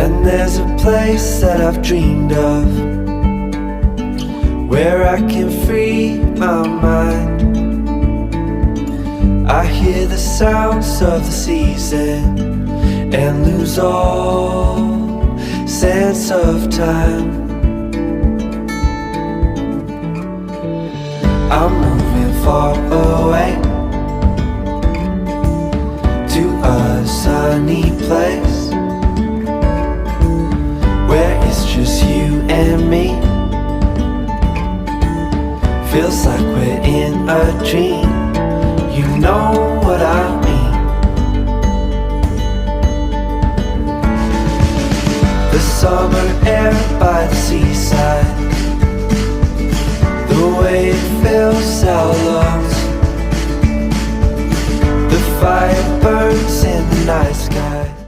And there's a place that I've dreamed of, where I can free my mind. I hear the sounds of the season and lose all sense of time. I'm moving far away to a sunny place where it's just you and me. Feels like we're in a dream. You know what I mean. The summer air by the seaside, the way it fills our lungs, the fire burns in the night sky.